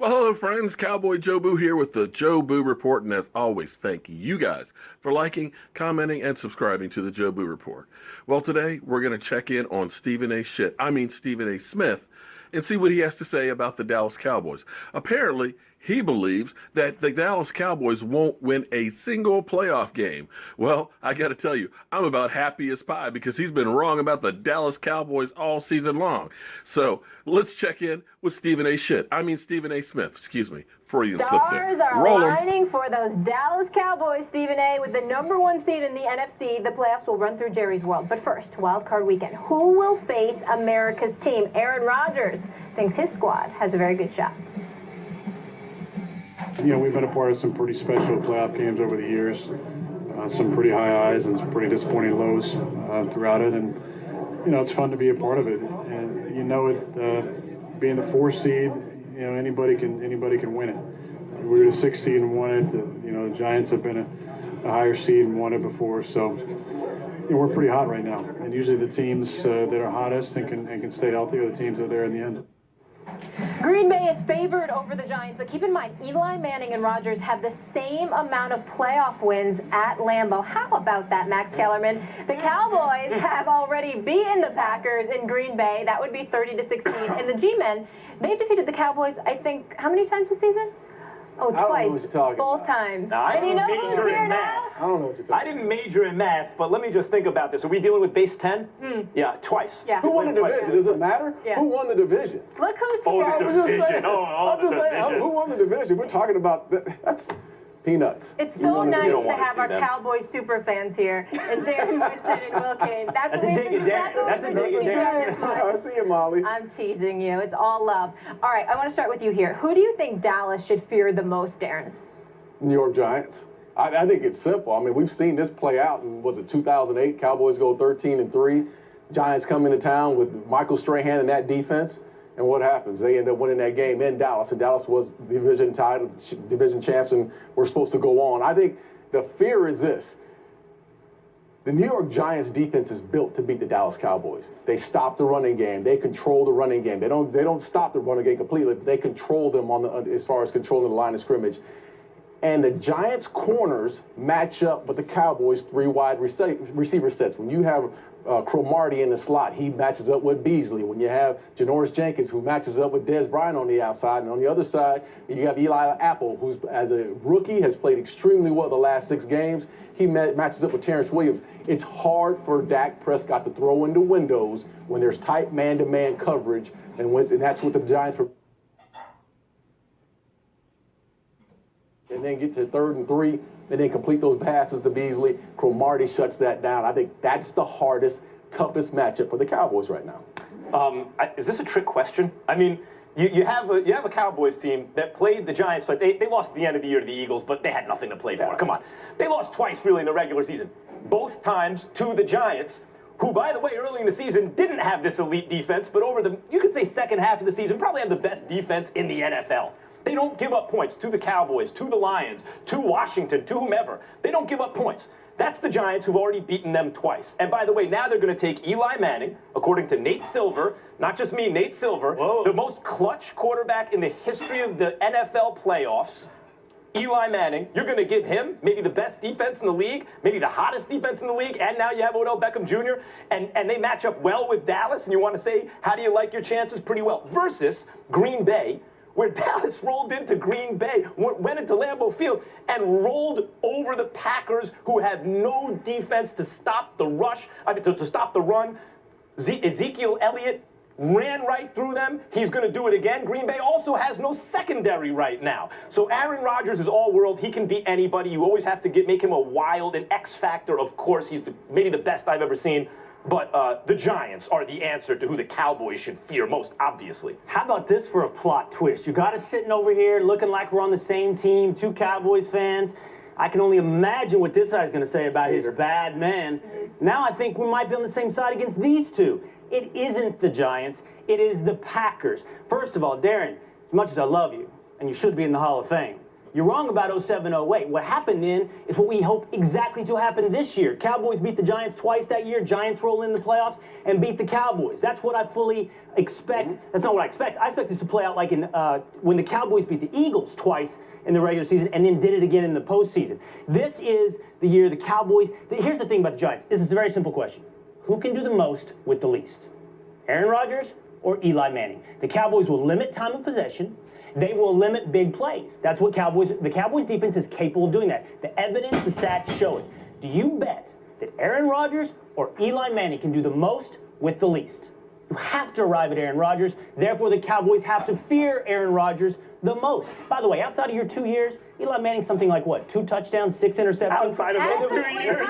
Well, hello, friends. Cowboy Joe Boo here with the Joe Boo Report. And as always, thank you guys for liking, commenting, and subscribing to the Joe Boo Report. Well, today we're going to check in on Stephen A. Smith, and see what he has to say about the Dallas Cowboys. Apparently, he believes that the Dallas Cowboys won't win a single playoff game. Well, I got to tell you, I'm about happy as pie because he's been wrong about the Dallas Cowboys all season long. So let's check in with Stephen A. Smith, before you slip there. Stars are aligning for those Dallas Cowboys, Stephen A. With the #1 seed in the NFC, the playoffs will run through Jerry's World. But first, Wild Card Weekend. Who will face America's team? Aaron Rodgers thinks his squad has a very good shot. You know, we've been a part of some pretty special playoff games over the years. Some pretty high highs and some pretty disappointing lows throughout it. And, you know, it's fun to be a part of it. And, you know, being the 4 seed, you know, anybody can win it. We were the 6 seed and won it. You know, the Giants have been a higher seed and won it before. So, you know, we're pretty hot right now. And usually the teams that are hottest and can stay healthy are the teams that are there in the end. Green Bay is favored over the Giants, but keep in mind, Eli Manning and Rodgers have the same amount of playoff wins at Lambeau. How about that, Max Kellerman? The Cowboys have already beaten the Packers in Green Bay. That would be 30-16. And the G-Men, they've defeated the Cowboys, I think, how many times this season? Oh, twice. I don't know what you're talking Both about. times. Now, I and you know didn't who's major here in now? math. I don't know what you're talking I didn't major in math, but let me just think about this. Are we dealing with base 10? Yeah, twice. Yeah. Who won the division? Does it matter? Yeah. Who won the division? Look who's Oh, here. the I'm just division. saying. Oh, I'm just the saying. division. Who won the division? We're talking about that's peanuts. It's We so won the nice division. to have our Cowboys super fans here. And Darren Woodson and Will Kane. That's That's a dig at Darren. That's a dig at Darren. I see you, Molly. I'm teasing you. It's all love. All right, I want to start with you here. Who do you think Dallas should fear the most, Darren? New York Giants. I think it's simple. I mean, we've seen this play out in, was it 2008? Cowboys go 13-3. Giants come into town with Michael Strahan and that defense. And what happens? They end up winning that game in Dallas. And Dallas was division champs, and we're supposed to go on. I think the fear is this. The New York Giants defense is built to beat the Dallas Cowboys. They stop the running game. They control the running game. They don't stop the running game completely, but they control them as far as controlling the line of scrimmage. And the Giants' corners match up with the Cowboys' 3 wide receiver sets. When you have Cromartie in the slot, he matches up with Beasley. When you have Janoris Jenkins, who matches up with Dez Bryant on the outside. And on the other side, you have Eli Apple, who's, as a rookie, has played extremely well the last 6 games. He matches up with Terrence Williams. It's hard for Dak Prescott to throw into windows when there's tight man-to-man coverage, and that's what the Giants were. And then get to 3rd and 3, and then complete those passes to Beasley. Cromartie shuts that down. I think that's the hardest, toughest matchup for the Cowboys right now. Is this a trick question? I mean, you have a Cowboys team that played the Giants, but they lost at the end of the year to the Eagles, but they had nothing to play for. Yeah. Come on. They lost twice, really, in the regular season. Both times to the Giants, who, by the way, early in the season didn't have this elite defense, but over the, you could say, second half of the season, probably have the best defense in the NFL. They don't give up points to the Cowboys, to the Lions, to Washington, to whomever. They don't give up points. That's the Giants who've already beaten them twice. And by the way, now they're going to take Eli Manning, according to Nate Silver, not just me, Nate Silver, the most clutch quarterback in the history of the NFL playoffs. Eli Manning, you're going to give him maybe the best defense in the league, maybe the hottest defense in the league, and now you have Odell Beckham Jr., and they match up well with Dallas, and you want to say, how do you like your chances? Pretty well. Versus Green Bay, where Dallas rolled into Green Bay, went into Lambeau Field, and rolled over the Packers, who had no defense to stop the rush, to stop the run. Ezekiel Elliott ran right through them. He's going to do it again. Green Bay also has no secondary right now. So Aaron Rodgers is all-world. He can beat anybody. You always have to make him a wild, an X factor. Of course, he's maybe the best I've ever seen. But the Giants are the answer to who the Cowboys should fear most, obviously. How about this for a plot twist? You got us sitting over here looking like we're on the same team, 2 Cowboys fans. I can only imagine what this guy's going to say about his bad man. Now I think we might be on the same side against these two. It isn't the Giants. It is the Packers. First of all, Darren, as much as I love you, and you should be in the Hall of Fame, You're wrong about 07-08. What happened then is what we hope exactly to happen this year. Cowboys beat the Giants twice that year. Giants roll in the playoffs and beat the Cowboys. That's what I fully expect. That's not what I expect. I expect this to play out like when the Cowboys beat the Eagles twice in the regular season and then did it again in the postseason. This is the year the Cowboys. Here's the thing about the Giants. This is a very simple question. Who can do the most with the least? Aaron Rodgers or Eli Manning? The Cowboys will limit time of possession. They will limit big plays. That's what the Cowboys defense is capable of doing that. The evidence, the stats show it. Do you bet that Aaron Rodgers or Eli Manning can do the most with the least? You have to arrive at Aaron Rodgers. Therefore, the Cowboys have to fear Aaron Rodgers the most. By the way, outside of your 2 years, Eli Manning's something like what? 2 touchdowns, 6 interceptions? Outside of those 2 years.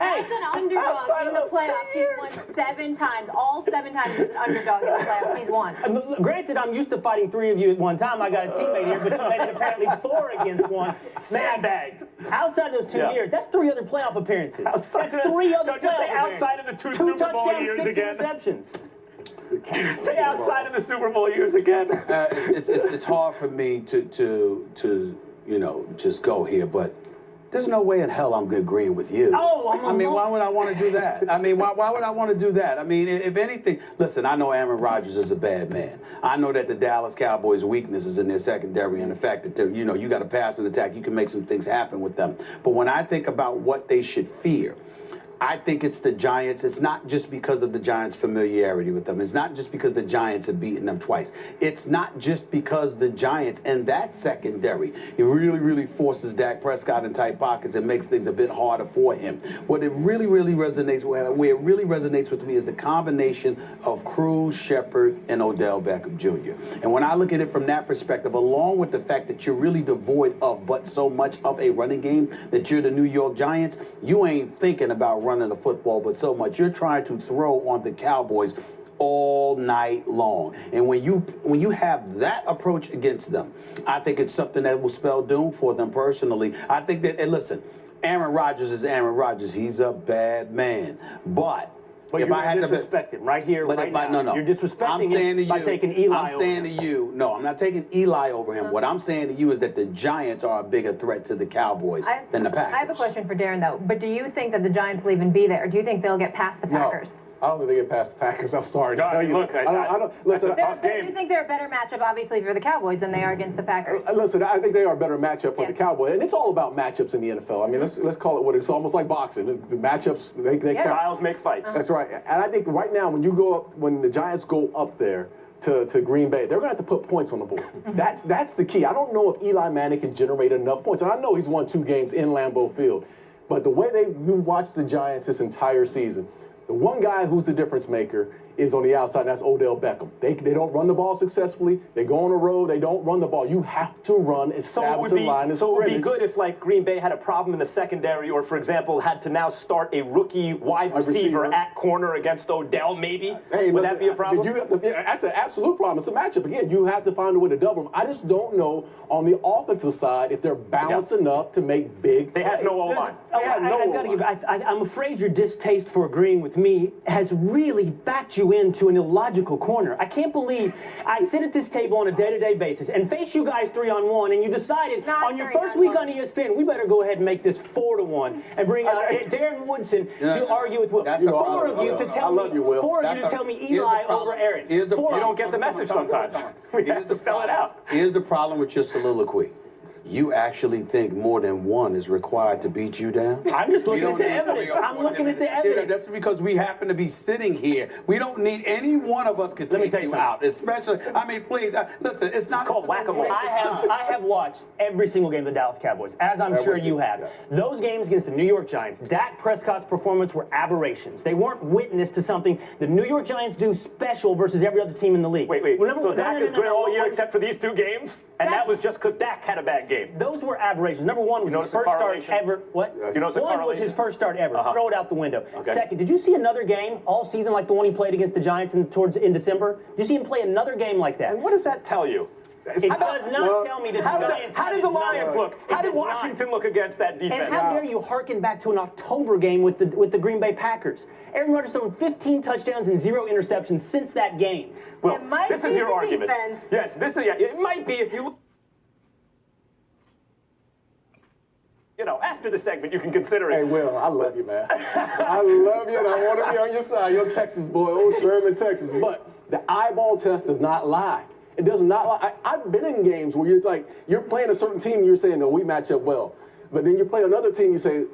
As an underdog in the playoffs, he's won 7 times. All 7 times he's an underdog in the playoffs, he's won. Granted, I'm used to fighting 3 of you at one time. I got a teammate here, but you made it apparently 4 against 1. Sandbagged. Outside those 2 years, that's 3 other playoff appearances. That's 3 other playoff appearances. Outside of the 2 2 Super Bowl touchdowns, years 6 again. interceptions. Say outside of the Super Bowl years again. It's hard for me to just go here, but there's no way in hell I'm agreeing with you. I mean, why would I want to do that? I mean, why would I want to do that? I mean, if anything, listen, I know Aaron Rodgers is a bad man. I know that the Dallas Cowboys' weakness is in their secondary and the fact that you got a passing attack, you can make some things happen with them. But when I think about what they should fear, I think it's the Giants. It's not just because of the Giants' familiarity with them. It's not just because the Giants have beaten them twice. It's not just because the Giants and that secondary, it really, really forces Dak Prescott in tight pockets and makes things a bit harder for him. What it really, really resonates with, where it really resonates with me is the combination of Cruz, Shepard, and Odell Beckham Jr. And when I look at it from that perspective, along with the fact that you're really devoid of but so much of a running game, that you're the New York Giants, you ain't thinking about running the football, but so much you're trying to throw on the Cowboys all night long. And when you have that approach against them, I think it's something that will spell doom for them personally. I think that, and listen, Aaron Rodgers is Aaron Rodgers. He's a bad man, but if you're I had disrespecting right here, but right now. No. You're disrespecting I'm saying to him by you, taking Eli I'm over saying him. to you, no, I'm not taking Eli over him. What I'm saying to you is that the Giants are a bigger threat to the Cowboys than the Packers. I have a question for Darren, though. But do you think that the Giants will even be there? Or do you think they'll get past the Packers? I don't think they get past the Packers. I'm sorry to tell you. Look, I don't. Listen, tough game. Do you think they're a better matchup, obviously, for the Cowboys than they are against the Packers? Listen, I think they are a better matchup for Yeah. the Cowboys, and it's all about matchups in the NFL. I mean, let's call it what it's almost like boxing. The matchups they Yeah. count. Styles make fights. That's right. And I think right now when the Giants go up there to Green Bay, they're going to have to put points on the board. That's the key. I don't know if Eli Manning can generate enough points, and I know he's won 2 games in Lambeau Field, but the way you watch the Giants this entire season, the one guy who's the difference maker is on the outside, and that's Odell Beckham. They don't run the ball successfully. They go on the road. They don't run the ball. You have to run, establish a line of So it would be scrimmage. good if, like, Green Bay had a problem in the secondary, or, for example, had to now start a rookie wide receiver at corner against Odell, maybe? Would that be a problem? That's an absolute problem. It's a matchup. Again, you have to find a way to double them. I just don't know on the offensive side if they're balanced enough to make big They have no O-line. I'm afraid your distaste for agreeing with me has really backed you into an illogical corner. I can't believe I sit at this table on a day-to-day basis and face you guys 3-on-1, and you decided on your first week on ESPN, we better go ahead and make this 4-1 and bring out Darren Woodson to argue with Will. Four of you to tell me Eli over Aaron. You don't get the message sometimes. We have to spell it out. Here's the problem with your soliloquy. You actually think more than one is required to beat you down? I'm just looking at the evidence. I'm looking at the evidence. That's because we happen to be sitting here. We don't need any one of us could take you out. Especially, I mean, please, listen, it's not called whack-a-mole. I have watched every single game of the Dallas Cowboys, as I'm sure you have. Those games against the New York Giants, Dak Prescott's performance were aberrations. They weren't witness to something the New York Giants do special versus every other team in the league. Wait. So Dak is great all year except for these 2 games? And that was just because Dak had a bad game. Those were aberrations. Number one was his first start ever. What? You notice the one was correlation? his first start ever. Throw it out the window. Okay. Second, did you see another game all season like the one he played against the Giants in December? Did you see him play another game like that? And what does that tell you? It does not tell me that the Giants. How did the Lions look? How did Washington look against that defense? And how dare you hearken back to an October game with the Green Bay Packers? Aaron Rodgers thrown 15 touchdowns and 0 interceptions since that game. Well, It might this be is your the argument. defense. Yes, it might be if you look. after the segment, you can consider it. Hey, Will, I love you, man. I love you, and I want to be on your side. You're Texas boy, old Sherman, Texas. But the eyeball test does not lie. It does not lie. I've been in games where you're playing a certain team, and you're saying, no, we match up well. But then you play another team, you say,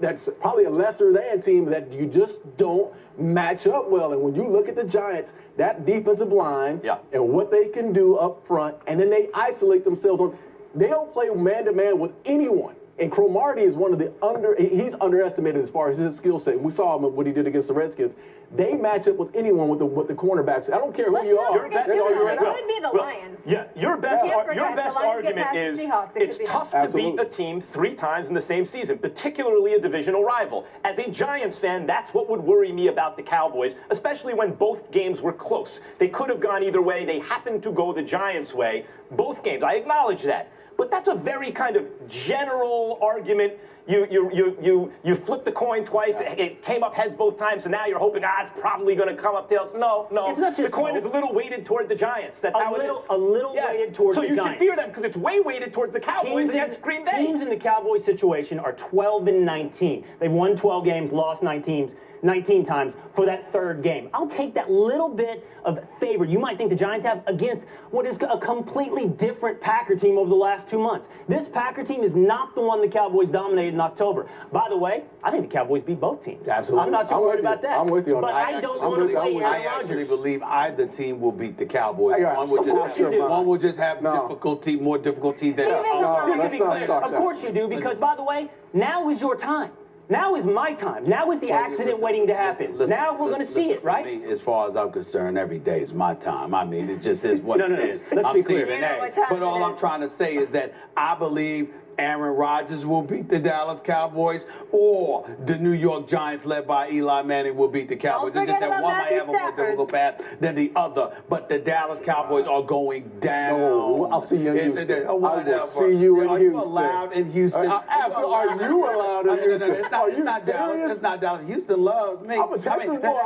that's probably a lesser than team that you just don't match up well. And when you look at the Giants, that defensive line and what they can do up front, and then they isolate themselves on, they don't play man-to-man with anyone. And Cromartie is he's underestimated as far as his skill set. We saw him what he did against the Redskins. They match up with anyone with the cornerbacks. I don't care who you are. It could be the Lions. Yeah, your best argument is it's tough to beat a team 3 times in the same season, particularly a divisional rival. As a Giants fan, that's what would worry me about the Cowboys, especially when both games were close. They could have gone either way. They happened to go the Giants' way both games. I acknowledge that. But that's a very kind of general argument. You flipped the coin twice. It came up heads both times, so now you're hoping, it's probably going to come up tails. No. It's not just the coin is a little weighted toward the Giants. That's how it is. A little weighted towards the Giants. So you should fear them because it's way weighted towards the Cowboys against Green Bay. Teams in the Cowboys situation are 12-19. They've won 12 games, lost 19 times for that third game. I'll take that little bit of favor you might think the Giants have against what is a completely different Packer team over the last 2 months. This Packer team is not the one the Cowboys dominated in October. By the way, I think the Cowboys beat both teams. Absolutely. I'm not too worried about that. I'm with you on but that. I don't want to play Aaron I Rodgers. actually believe either team will beat the Cowboys. One will just have more difficulty than the other. Just to be clear, of course you do, because by the way, now is your time. Now is my time. Now is the accident waiting to happen. Now we're going to see it, right? Me, as far as I'm concerned, every day is my time. I mean, it just is what it is. Let's be clear. Stephen A. But all I'm trying to say is that I believe Aaron Rodgers will beat the Dallas Cowboys, or the New York Giants, led by Eli Manning, will beat the Cowboys. It's just that one might have a more difficult path than the other. But the Dallas Cowboys are going down. No, I'll see you in Houston. I will see you in Houston. Are you allowed in Houston? Absolutely. Are you allowed in Houston? It's not Dallas. It's not Dallas. Houston loves me. I'm a Texas boy.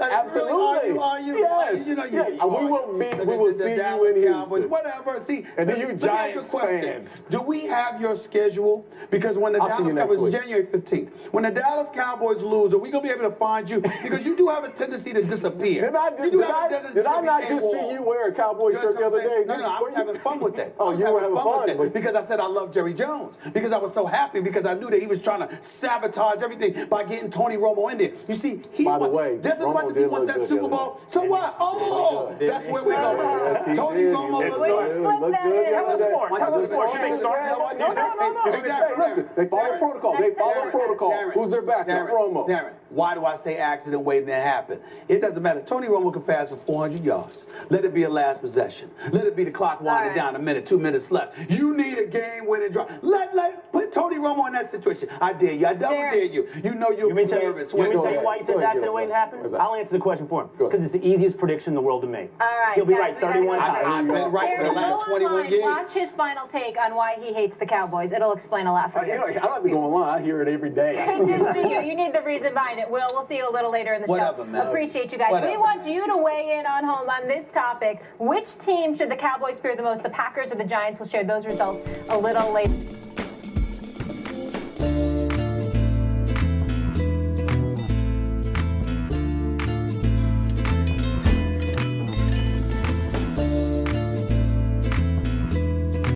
Absolutely. Are you? Yes. We will see you in Houston. Whatever. See, and then you Giants fans. Do we have your schedule? Because when the Dallas Cowboys, January 15th, when the Dallas Cowboys lose, are we going to be able to find you? Because you do have a tendency to disappear. Did I not just see you wear a Cowboy shirt the other day? No, I was having fun with that. Oh, you were having fun with that because I said I love Jerry Jones. Because I was so happy because I knew that he was trying to sabotage everything by getting Tony Romo in there. You see, by the way, just as much as he wants that Super Bowl, so what? Oh, that's where we're going. Tony Romo was Tell us more. Should they start? Listen, they follow protocol. They follow protocol. Who's their backup? Romo. Darren, why do I say accident waiting to happen? It doesn't matter. Tony Romo can pass for 400 yards. Let it be a last possession. Let it be the clock winding down a minute, 2 minutes left. You need a game-winning drive. Put Tony Romo in that situation. I dare you. I double dare you. You know you'll be nervous. You want me to tell you why he says accident waiting to happen? I'll answer the question for him. Because it's the easiest prediction in the world to make. All right. He'll be right 31 times. I've been right for the last 21 years. Watch his final take on why he hates the Cowboys. It'll explain a lot for you. I don't have to go online. I hear it every day. Good to see you. You need the reason behind it. We'll see you a little later in the show. Man. Appreciate you guys. We want you to weigh in on home on this topic. Which team should the Cowboys fear the most? The Packers or the Giants? We'll share those results a little later.